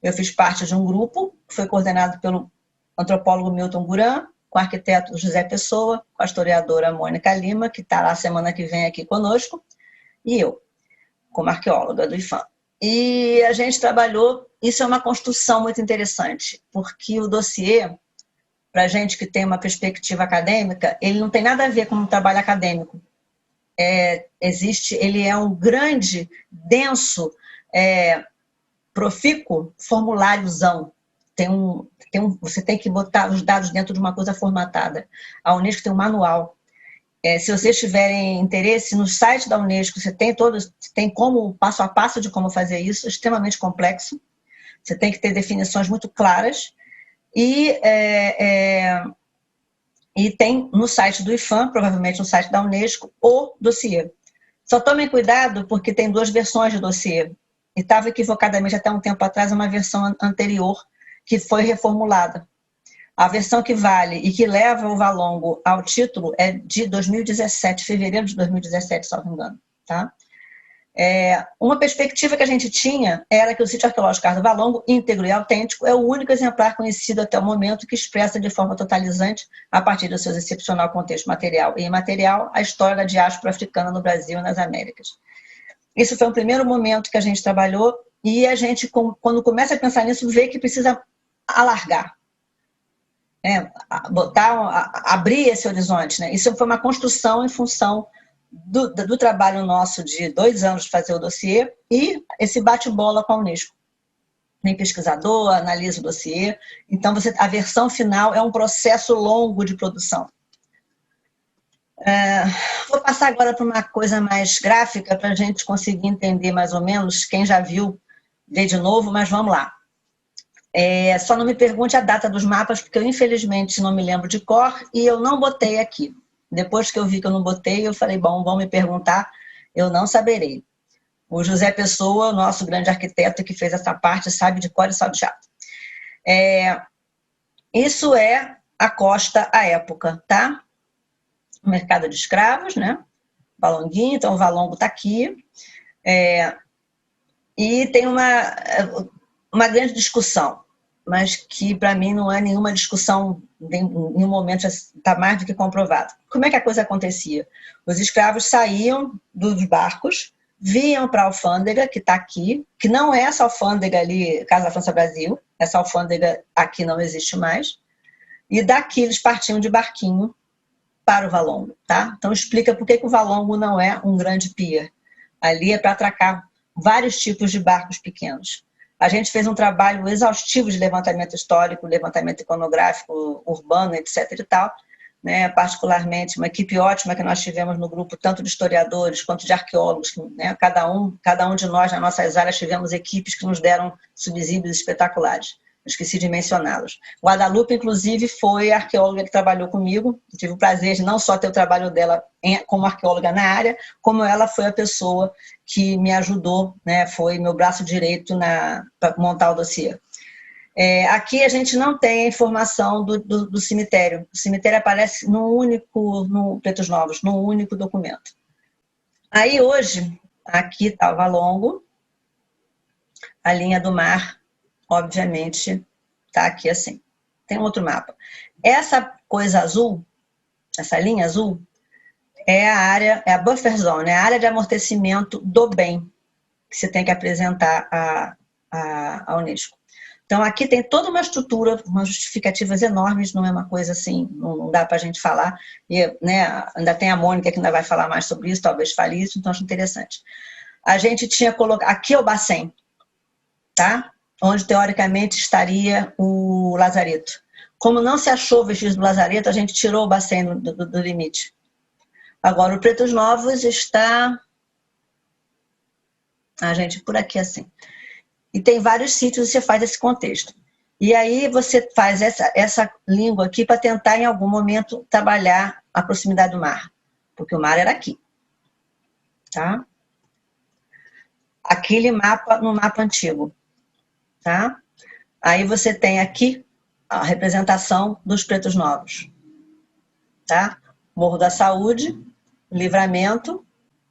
eu fiz parte de um grupo que foi coordenado pelo antropólogo Milton Guran, com o arquiteto José Pessoa, com a historiadora Mônica Lima, que está lá semana que vem aqui conosco, e eu, como arqueóloga do IFAM. E a gente trabalhou, isso é uma construção muito interessante, porque o dossiê, para a gente que tem uma perspectiva acadêmica, ele não tem nada a ver com um trabalho acadêmico. Ele é um grande, denso, profícuo formuláriozão. Você tem que botar os dados dentro de uma coisa formatada. A Unesco tem um manual. Se vocês tiverem interesse, no site da Unesco você tem como, passo a passo de como fazer isso, extremamente complexo. Você tem que ter definições muito claras. E tem no site do IFAM, provavelmente no site da Unesco, o dossiê. Só tomem cuidado porque tem duas versões de dossiê. E estava equivocadamente até um tempo atrás uma versão anterior que foi reformulada. A versão que vale e que leva o Valongo ao título é de 2017, fevereiro de 2017, se não me engano. Tá? Uma perspectiva que a gente tinha era que o sítio arqueológico Carlos Valongo, íntegro e autêntico, é o único exemplar conhecido até o momento que expressa de forma totalizante, a partir do seu excepcional contexto material e imaterial, a história da diáspora africana no Brasil e nas Américas. Isso foi um primeiro momento que a gente trabalhou e a gente, quando começa a pensar nisso, vê que precisa alargar. Abrir esse horizonte, né? Isso foi uma construção em função do trabalho nosso de 2 anos de fazer o dossiê e esse bate-bola com a Unesco. Tem pesquisador, analisa o dossiê, então a versão final é um processo longo de produção. Vou passar agora para uma coisa mais gráfica para a gente conseguir entender mais ou menos, quem já viu, vê de novo, mas vamos lá. Só não me pergunte a data dos mapas, porque eu infelizmente não me lembro de cor e eu não botei aqui. Depois que eu vi que eu não botei, eu falei, bom, vão me perguntar, eu não saberei. O José Pessoa, o nosso grande arquiteto que fez essa parte, sabe de cor e salteado. Isso é a costa à época, tá? O mercado de escravos, né? Valonguinho, então o Valongo está aqui. E tem uma grande discussão, mas que para mim não é nenhuma discussão, em um momento está mais do que comprovado. Como é que a coisa acontecia? Os escravos saíam dos barcos, vinham para a alfândega, que está aqui, que não é essa alfândega ali, Casa da França Brasil, essa alfândega aqui não existe mais. E daqui eles partiam de barquinho para o Valongo, tá? Então explica por que o Valongo não é um grande pier. Ali é para atracar vários tipos de barcos pequenos. A gente fez um trabalho exaustivo de levantamento histórico, levantamento iconográfico, urbano, etc. e tal, né? Particularmente uma equipe ótima que nós tivemos no grupo, tanto de historiadores quanto de arqueólogos, né? Cada um de nós, nas nossas áreas, tivemos equipes que nos deram subsídios espetaculares. Esqueci de mencioná-los. Guadalupe, inclusive, foi a arqueóloga que trabalhou comigo. Eu tive o prazer de não só ter o trabalho dela como arqueóloga na área, como ela foi a pessoa que me ajudou, né? Foi meu braço direito para montar o dossiê. Aqui a gente não tem a informação do cemitério. O cemitério aparece no Pretos Novos, num único documento. Aí hoje, aqui está o Valongo, a linha do mar, obviamente, está aqui assim. Tem um outro mapa. Essa coisa azul, essa linha azul, é a buffer zone, é a área de amortecimento do bem que você tem que apresentar à Unesco. Então, aqui tem toda uma estrutura, umas justificativas enormes, não é uma coisa assim, não dá para a gente falar. E, né, ainda tem a Mônica que ainda vai falar mais sobre isso, talvez fale isso, então acho interessante. A gente tinha colocado, aqui é o Bacém, tá? Onde teoricamente estaria o lazareto. Como não se achou vestígio do lazareto, a gente tirou o Bacém do limite. Agora, o Pretos Novos está... A gente, por aqui assim. E tem vários sítios que você faz esse contexto. E aí você faz essa língua aqui para tentar, em algum momento, trabalhar a proximidade do mar. Porque o mar era aqui. Tá? Aquele mapa, no mapa antigo. Tá? Aí você tem aqui a representação dos Pretos Novos. Tá? Morro da Saúde, Livramento,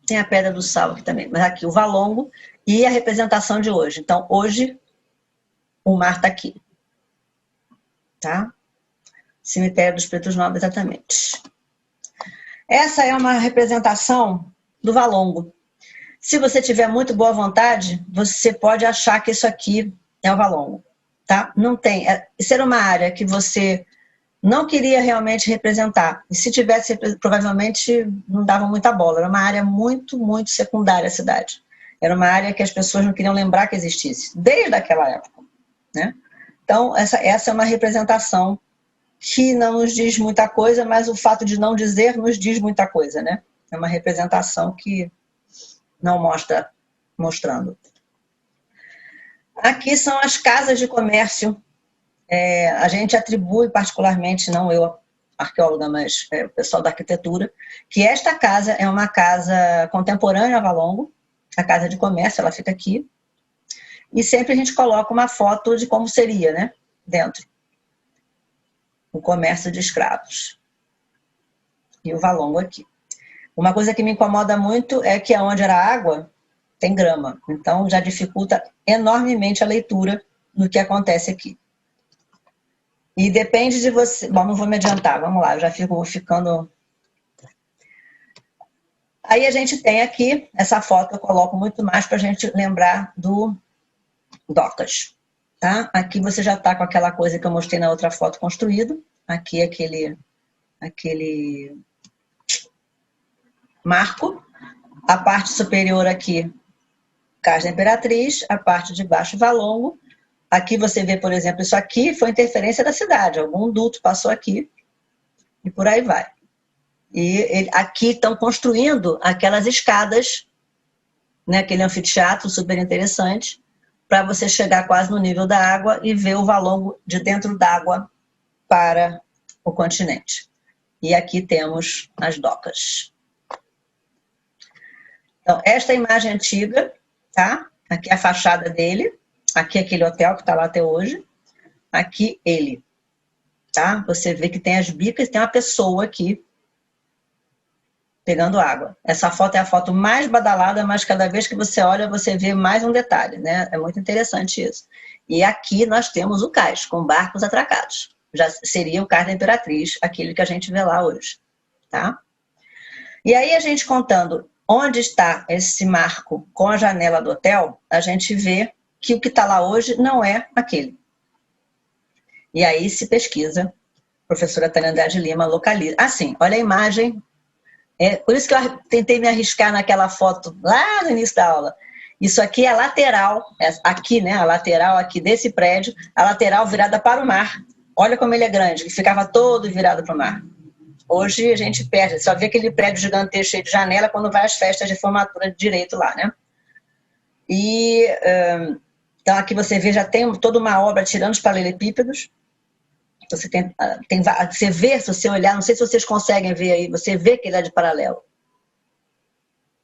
tem a Pedra do Sal aqui também, mas aqui o Valongo e a representação de hoje. Então, hoje, o mar está aqui. Tá? Cemitério dos Pretos Novos, exatamente. Essa é uma representação do Valongo. Se você tiver muito boa vontade, você pode achar que isso aqui é o Valongo. Tá? Não tem. Isso era uma área que você não queria realmente representar. E se tivesse, provavelmente não dava muita bola. Era uma área muito, muito secundária à cidade. Era uma área que as pessoas não queriam lembrar que existisse, desde aquela época. Né? Então, essa é uma representação que não nos diz muita coisa, mas o fato de não dizer nos diz muita coisa. Né? É uma representação que não mostra mostrando. Aqui são as casas de comércio. A gente atribui particularmente, não eu, arqueóloga, mas o pessoal da arquitetura, que esta casa é uma casa contemporânea a Valongo, a casa de comércio, ela fica aqui, e sempre a gente coloca uma foto de como seria, né, dentro. O comércio de escravos. E o Valongo aqui. Uma coisa que me incomoda muito é que onde era água, tem grama. Então já dificulta enormemente a leitura do que acontece aqui. E depende de você... Bom, não vou me adiantar, vamos lá, eu já fico ficando... Aí a gente tem aqui, essa foto eu coloco muito mais para a gente lembrar do Docas. Tá? Aqui você já está com aquela coisa que eu mostrei na outra foto construído. Aqui aquele marco. A parte superior aqui, Casa da Imperatriz. A parte de baixo, Valongo. Aqui você vê, por exemplo, isso aqui foi interferência da cidade. Algum duto passou aqui e por aí vai. E aqui estão construindo aquelas escadas, né, aquele anfiteatro super interessante, para você chegar quase no nível da água e ver o Valongo de dentro d'água para o continente. E aqui temos as docas. Então, esta é a imagem antiga, tá? Aqui é a fachada dele. Aqui é aquele hotel que está lá até hoje. Aqui ele. Tá? Você vê que tem as bicas, tem uma pessoa aqui pegando água. Essa foto é a foto mais badalada, mas cada vez que você olha, você vê mais um detalhe, né? É muito interessante isso. E aqui nós temos o cais, com barcos atracados. Já seria o cais da Imperatriz, aquele que a gente vê lá hoje. Tá? E aí a gente contando onde está esse marco com a janela do hotel, a gente vê que o que está lá hoje não é aquele. E aí se pesquisa, a professora Tânia Andrade Lima localiza. Assim, olha a imagem. Por isso que eu tentei me arriscar naquela foto lá no início da aula. Isso aqui é a lateral, aqui, né? A lateral aqui desse prédio, a lateral virada para o mar. Olha como ele é grande, ele ficava todo virado para o mar. Hoje a gente perde, só vê aquele prédio gigantesco cheio de janela quando vai às festas de formatura de direito lá, né? E então aqui você vê, já tem toda uma obra tirando os paralelepípedos. Você vê, se você olhar, não sei se vocês conseguem ver aí, você vê que ele é de paralelo.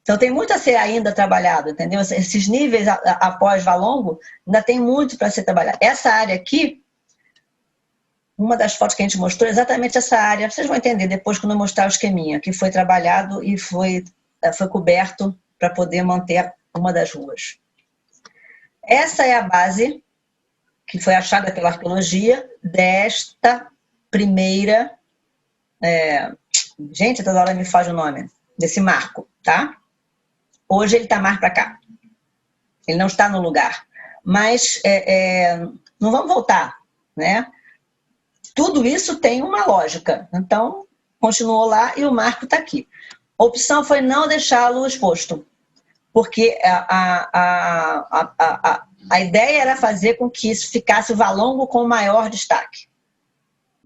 Então tem muito a ser ainda trabalhado, entendeu? Esses níveis após Valongo, ainda tem muito para ser trabalhado. Essa área aqui, uma das fotos que a gente mostrou, exatamente essa área, vocês vão entender depois quando eu mostrar o esqueminha, que foi trabalhado e foi coberto para poder manter uma das ruas. Essa é a base que foi achada pela arqueologia desta primeira... gente, toda hora me faz o nome, desse marco, tá? Hoje ele está mais para cá. Ele não está no lugar. Mas não vamos voltar, né? Tudo isso tem uma lógica. Então, continuou lá e o marco está aqui. A opção foi não deixá-lo exposto, porque a ideia era fazer com que isso ficasse o Valongo com maior destaque.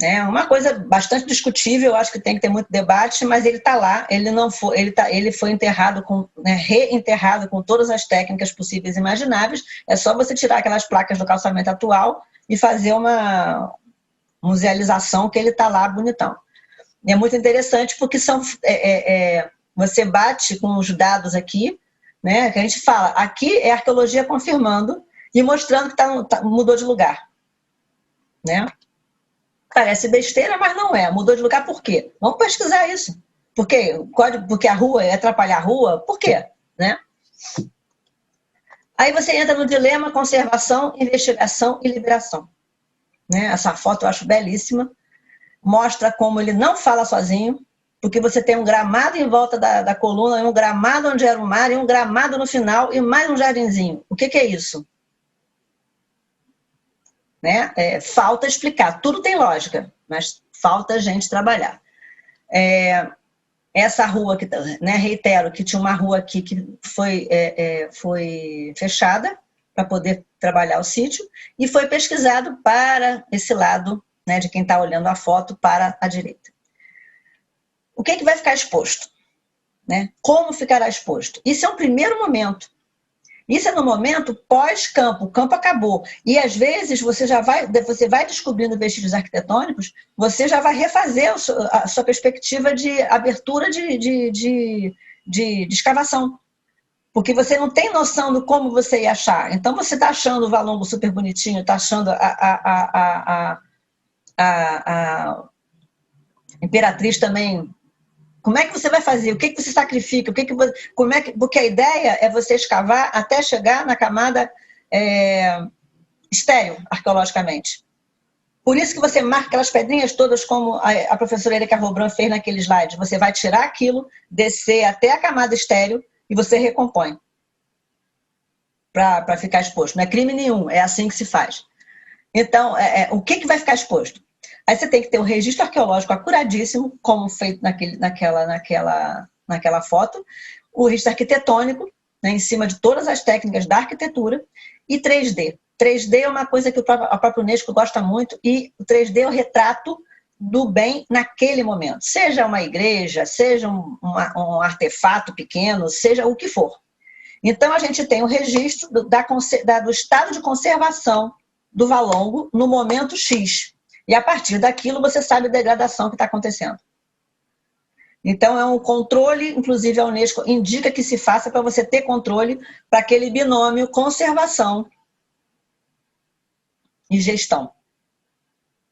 É uma coisa bastante discutível, eu acho que tem que ter muito debate, mas ele está lá, ele foi enterrado, reenterrado com todas as técnicas possíveis e imagináveis. É só você tirar aquelas placas do calçamento atual e fazer uma musealização que ele está lá bonitão. E é muito interessante porque você bate com os dados aqui, né, que a gente fala, aqui é a arqueologia confirmando e mostrando que mudou de lugar, né? Parece besteira, mas não é. Mudou de lugar por quê? Vamos pesquisar isso. Por quê? Porque a rua é atrapalhar a rua? Por quê? Né? Aí você entra no dilema conservação, investigação e liberação. Né? Essa foto eu acho belíssima. Mostra como ele não fala sozinho, porque você tem um gramado em volta da coluna, um gramado onde era o mar, e um gramado no final, e mais um jardinzinho. O que é isso? Né? Falta explicar. Tudo tem lógica, mas falta a gente trabalhar. Essa rua, né, reitero, que tinha uma rua aqui que foi fechada para poder trabalhar o sítio e foi pesquisado para esse lado, né, de quem está olhando a foto para a direita. O que vai ficar exposto? Né? Como ficará exposto? Isso é um primeiro momento. Isso é no momento pós-campo, o campo acabou. E às vezes você vai descobrindo vestígios arquitetônicos, você já vai refazer a sua perspectiva de abertura de escavação. Porque você não tem noção de como você ia achar. Então você está achando o Valongo super bonitinho, está achando a Imperatriz também. Como é que você vai fazer? O que você sacrifica? Porque a ideia é você escavar até chegar na camada estéril, arqueologicamente. Por isso que você marca aquelas pedrinhas todas, como a professora Erika Robran fez naquele slide. Você vai tirar aquilo, descer até a camada estéril e você recompõe para ficar exposto. Não é crime nenhum, é assim que se faz. Então, o que vai ficar exposto? Aí você tem que ter um registro arqueológico acuradíssimo, como feito naquela foto, o registro arquitetônico, né, em cima de todas as técnicas da arquitetura, e 3D. 3D é uma coisa que a própria Unesco gosta muito, e o 3D é o retrato do bem naquele momento. Seja uma igreja, seja um artefato pequeno, seja o que for. Então, a gente tem o registro do estado de conservação do Valongo no momento X. E a partir daquilo você sabe a degradação que está acontecendo. Então é um controle, inclusive a Unesco indica que se faça para você ter controle para aquele binômio conservação e gestão.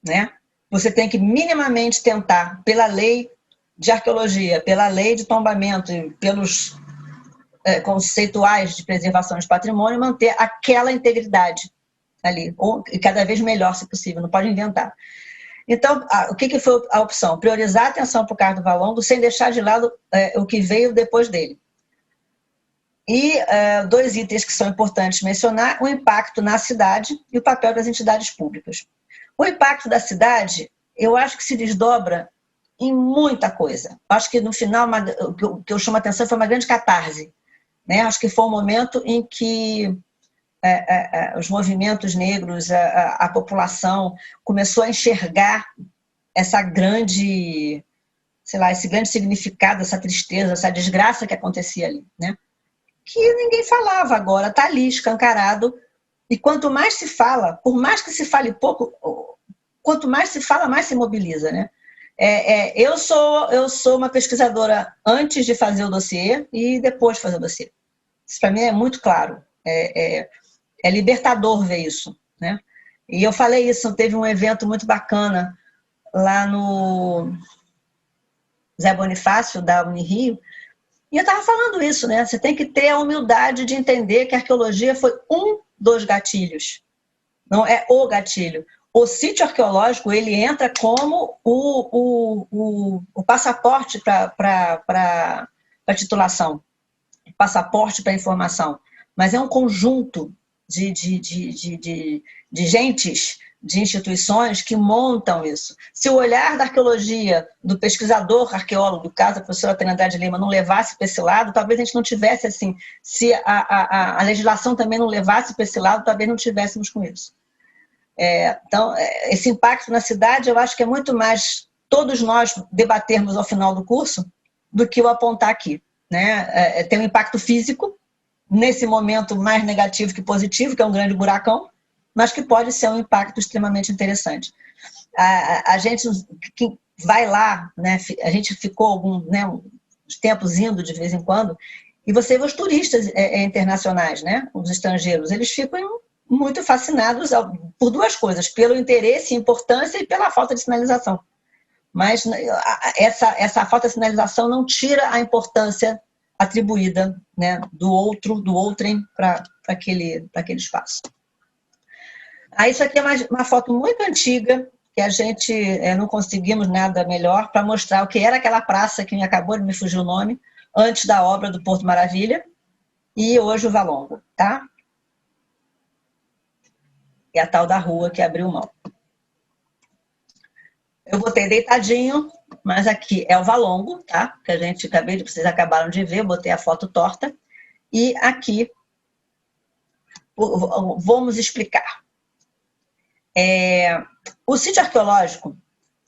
Né? Você tem que minimamente tentar, pela lei de arqueologia, pela lei de tombamento e pelos conceituais de preservação de patrimônio, manter aquela integridade ali, ou cada vez melhor, se possível, não pode inventar. Então, o que foi a opção? Priorizar a atenção para o Cardo Valongo sem deixar de lado o que veio depois dele. E 2 itens que são importantes mencionar, o impacto na cidade e o papel das entidades públicas. O impacto da cidade, eu acho que se desdobra em muita coisa. Acho que no final, o que eu chamo a atenção foi uma grande catarse, né? Acho que foi um momento em que os movimentos negros, a população começou a enxergar essa grande, sei lá, esse grande significado, essa tristeza, essa desgraça que acontecia ali, né? Que ninguém falava, agora está ali escancarado. E quanto mais se fala, por mais que se fale pouco, quanto mais se fala, mais se mobiliza, né? Eu sou uma pesquisadora antes de fazer o dossiê e depois de fazer o dossiê. Isso para mim é muito claro. É libertador ver isso, né? E eu falei isso, teve um evento muito bacana lá no Zé Bonifácio, da Unirio, e eu estava falando isso, né? Você tem que ter a humildade de entender que a arqueologia foi um dos gatilhos, não é o gatilho. O sítio arqueológico, ele entra como o passaporte para a titulação, passaporte para a informação, mas é um conjunto de gentes, de instituições que montam isso. Se o olhar da arqueologia, do pesquisador arqueólogo, do caso, a professora Trindade Lima, não levasse para esse lado, talvez a gente não tivesse assim. Se a legislação também não levasse para esse lado, talvez não tivéssemos com isso. Então, esse impacto na cidade, eu acho que é muito mais todos nós debatermos ao final do curso do que o apontar aqui, né? Tem um impacto físico, nesse momento mais negativo que positivo, que é um grande buracão, mas que pode ser um impacto extremamente interessante. A gente que vai lá, né, a gente ficou uns tempos indo de vez em quando, e você vê os turistas internacionais, né, os estrangeiros, eles ficam muito fascinados por duas coisas, pelo interesse e importância e pela falta de sinalização. Mas essa falta de sinalização não tira a importância atribuída, né, do outrem para aquele espaço. Isso aqui é uma foto muito antiga, que a gente não conseguimos nada melhor para mostrar o que era aquela praça que acabou de me fugir o nome, antes da obra do Porto Maravilha, e hoje o Valongo, tá? E a tal da rua que abriu mão. Eu botei deitadinho, mas aqui é o Valongo, tá? Que vocês acabaram de ver, eu botei a foto torta. E aqui, vamos explicar. O sítio arqueológico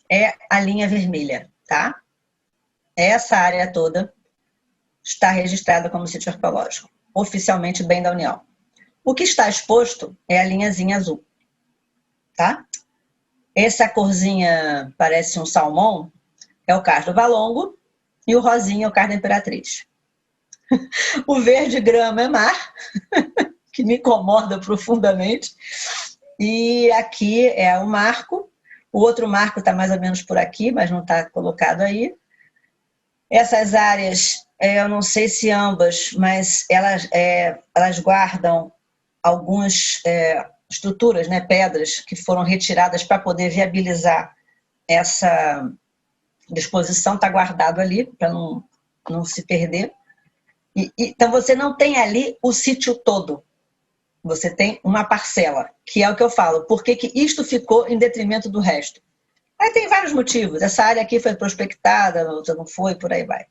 é a linha vermelha, tá? Essa área toda está registrada como sítio arqueológico, oficialmente bem da União. O que está exposto é a linhazinha azul, tá? Essa corzinha parece um salmão, é o Cais do Valongo, e o rosinha é o Cais da Imperatriz. O verde grama é mar, que me incomoda profundamente. E aqui é o marco. O outro marco está mais ou menos por aqui, mas não está colocado aí. Essas áreas, eu não sei se ambas, mas elas guardam algumas estruturas, né, pedras, que foram retiradas para poder viabilizar essa disposição, está guardado ali, para não se perder. Então, você não tem ali o sítio todo. Você tem uma parcela, que é o que eu falo. Por que isto ficou em detrimento do resto? Aí tem vários motivos. Essa área aqui foi prospectada, a outra não foi, por aí vai.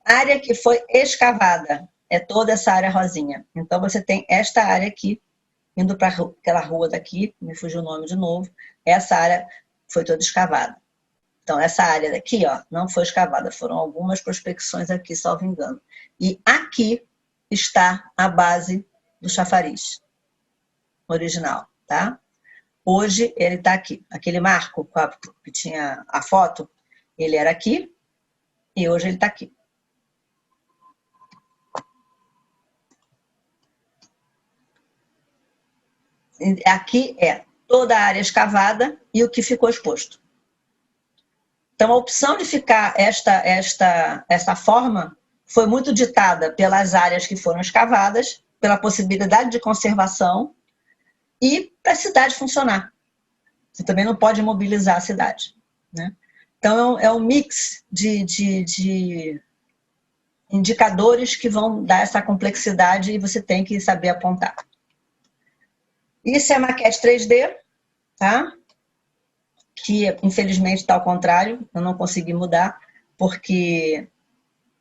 A área que foi escavada é toda essa área rosinha. Então, você tem esta área aqui, indo para aquela rua daqui, me fugiu o nome de novo, essa área foi toda escavada. Então, essa área daqui, ó, não foi escavada, foram algumas prospecções aqui, salvo engano. E aqui está a base do chafariz original, tá? Hoje ele está aqui. Aquele marco que tinha a foto, ele era aqui e hoje ele está aqui. Aqui é toda a área escavada e o que ficou exposto. Então, a opção de ficar essa forma foi muito ditada pelas áreas que foram escavadas, pela possibilidade de conservação e para a cidade funcionar. Você também não pode mobilizar a cidade, né? Então, é um mix de indicadores que vão dar essa complexidade e você tem que saber apontar. Isso é maquete 3D, tá? que infelizmente está ao contrário, eu não consegui mudar, porque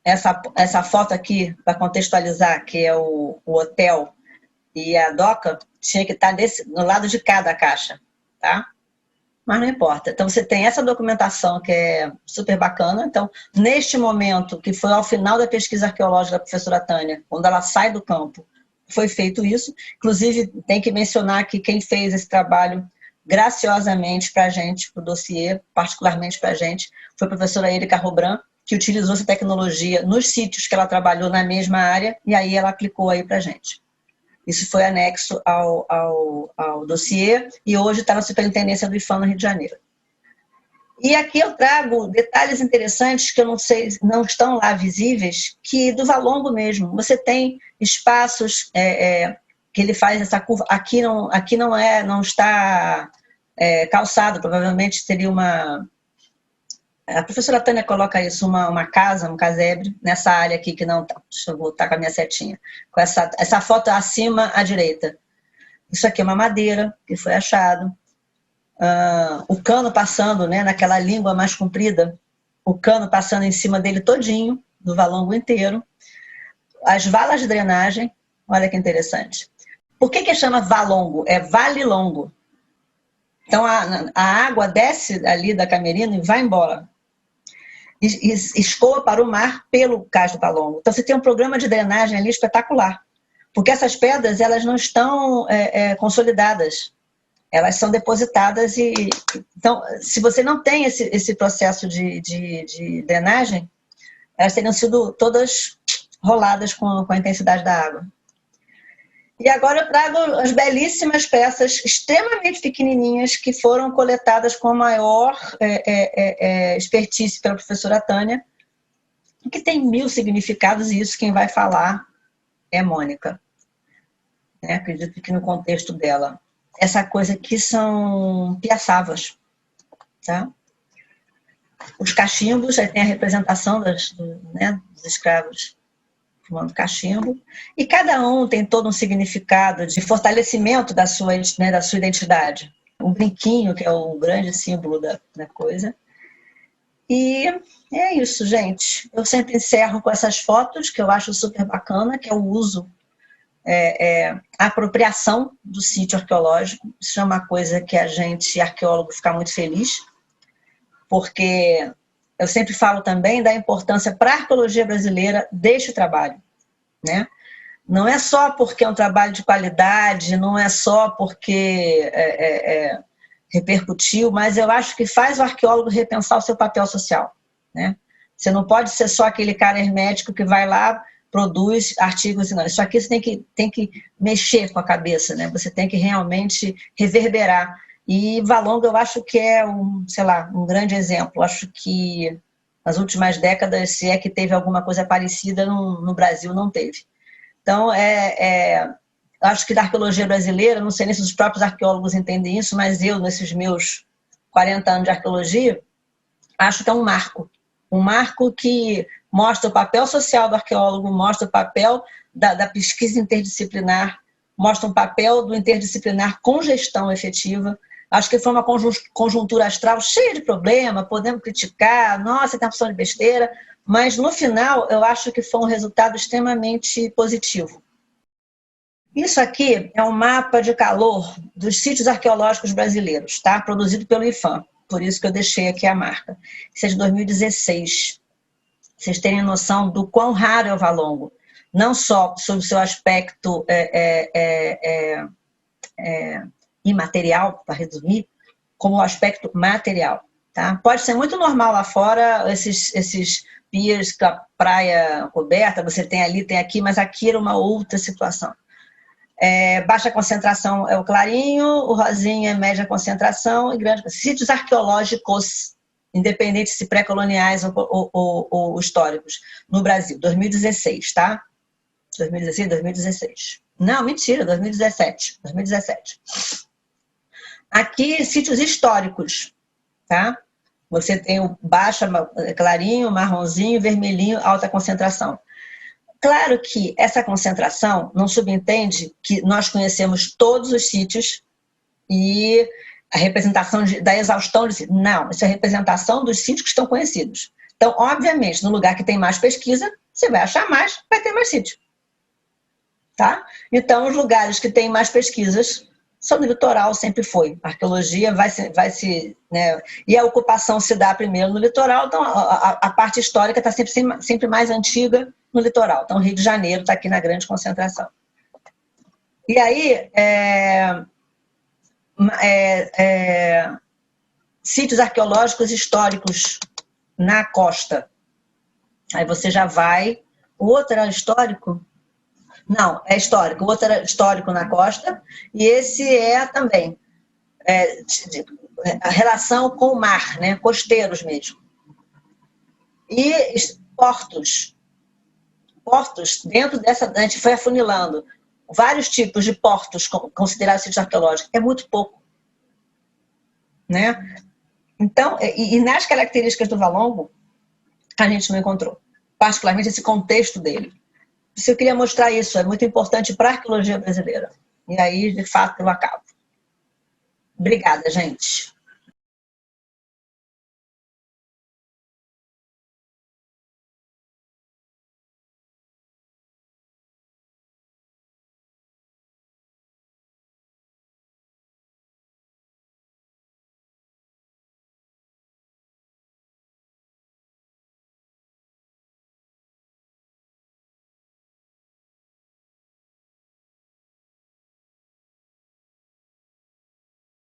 essa foto aqui, para contextualizar, que é o hotel e a doca, tinha que estar no lado de cada caixa, tá? Mas não importa. Então, você tem essa documentação que é super bacana. Então, neste momento, que foi ao final da pesquisa arqueológica da professora Tânia, quando ela sai do campo, foi feito isso. Inclusive, tem que mencionar que quem fez esse trabalho graciosamente para a gente, para o dossiê, particularmente para a gente, foi a professora Erika Robran, que utilizou essa tecnologia nos sítios que ela trabalhou na mesma área, e aí ela aplicou aí para a gente. Isso foi anexo ao dossiê e hoje está na superintendência do IPHAN no Rio de Janeiro. E aqui eu trago detalhes interessantes que eu não sei, não estão lá visíveis, que do Valongo mesmo. Você tem espaços que ele faz essa curva. Aqui não está calçado, provavelmente teria uma... A professora Tânia coloca isso, um casebre, nessa área aqui que não está. Deixa eu voltar com a minha setinha. Com essa foto acima à direita. Isso aqui é uma madeira que foi achado. O cano passando, né, naquela língua mais comprida, o cano passando em cima dele todinho, do valongo inteiro. As valas de drenagem, olha que interessante. Por que chama valongo? É vale longo. Então a água desce ali da Camerina e vai embora. E escoa para o mar pelo Cais do Valongo. Então você tem um programa de drenagem ali espetacular, porque essas pedras elas não estão consolidadas, elas são depositadas então se você não tem esse processo de drenagem, elas teriam sido todas roladas com a intensidade da água. E agora eu trago as belíssimas peças extremamente pequenininhas que foram coletadas com a maior expertise pela professora Tânia, que tem 1000 significados, e isso quem vai falar é Mônica. Acredito que no contexto dela. Essa coisa aqui são piaçavas, tá? Os cachimbos, aí tem a representação dos escravos fumando cachimbo, e cada um tem todo um significado de fortalecimento da sua identidade. Um brinquinho, que é o grande símbolo da coisa. E é isso, gente. Eu sempre encerro com essas fotos, que eu acho super bacana, que é o uso, a apropriação do sítio arqueológico. Isso é uma coisa que a gente, arqueólogo, fica muito feliz, porque eu sempre falo também da importância para a arqueologia brasileira deste trabalho, né? Não é só porque é um trabalho de qualidade, não é só porque repercutiu, mas eu acho que faz o arqueólogo repensar o seu papel social, né? Você não pode ser só aquele cara hermético que vai lá, produz artigos e não. Isso aqui você tem que mexer com a cabeça, né? Você tem que realmente reverberar. E Valongo eu acho que é um grande exemplo. Acho que nas últimas décadas, se é que teve alguma coisa parecida, no Brasil não teve. Então, acho que da arqueologia brasileira, não sei nem se os próprios arqueólogos entendem isso, mas eu, nesses meus 40 anos de arqueologia, acho que é um marco que mostra o papel social do arqueólogo, mostra o papel da pesquisa interdisciplinar, mostra um papel do interdisciplinar com gestão efetiva. Acho que foi uma conjuntura astral cheia de problema, podemos criticar, nossa, tem uma opção de besteira, mas no final eu acho que foi um resultado extremamente positivo. Isso aqui é um mapa de calor dos sítios arqueológicos brasileiros, tá? Produzido pelo IPHAN, por isso que eu deixei aqui a marca. Isso é de 2016. Vocês terem noção do quão raro é o valongo, não só sobre o seu aspecto imaterial, para resumir, como o aspecto material. Tá? Pode ser muito normal lá fora, esses piers com a praia coberta, você tem ali, tem aqui, mas aqui era uma outra situação. Baixa concentração é o clarinho, o rosinha é média concentração e grande. Sítios arqueológicos, independente se pré-coloniais ou históricos, no Brasil, 2016, tá? 2016, 2016. Não, mentira, 2017. Aqui, sítios históricos, tá? Você tem o baixa, clarinho, marronzinho, vermelhinho, alta concentração. Claro que essa concentração não subentende que nós conhecemos todos os sítios e a representação da exaustão de sítios. Não, isso é a representação dos sítios que estão conhecidos. Então, obviamente, no lugar que tem mais pesquisa, você vai achar mais, vai ter mais sítio. Tá? Então, os lugares que têm mais pesquisas são no litoral, sempre foi. A arqueologia vai se né? E a ocupação se dá primeiro no litoral, então a parte histórica está sempre mais antiga no litoral. Então, o Rio de Janeiro está aqui na grande concentração. E aí, sítios arqueológicos históricos na costa. Aí você já vai... O outro era histórico? Não, é histórico. O outro era histórico na costa. E esse é também a relação com o mar, né? Costeiros mesmo. E portos. Portos, dentro dessa... A gente foi afunilando vários tipos de portos considerados sítios arqueológicos. É muito pouco. Né? Então, e nas características do Valongo, a gente não encontrou. Particularmente esse contexto dele. Eu queria mostrar isso, é muito importante para a arqueologia brasileira. E aí, de fato, eu acabo. Obrigada, gente.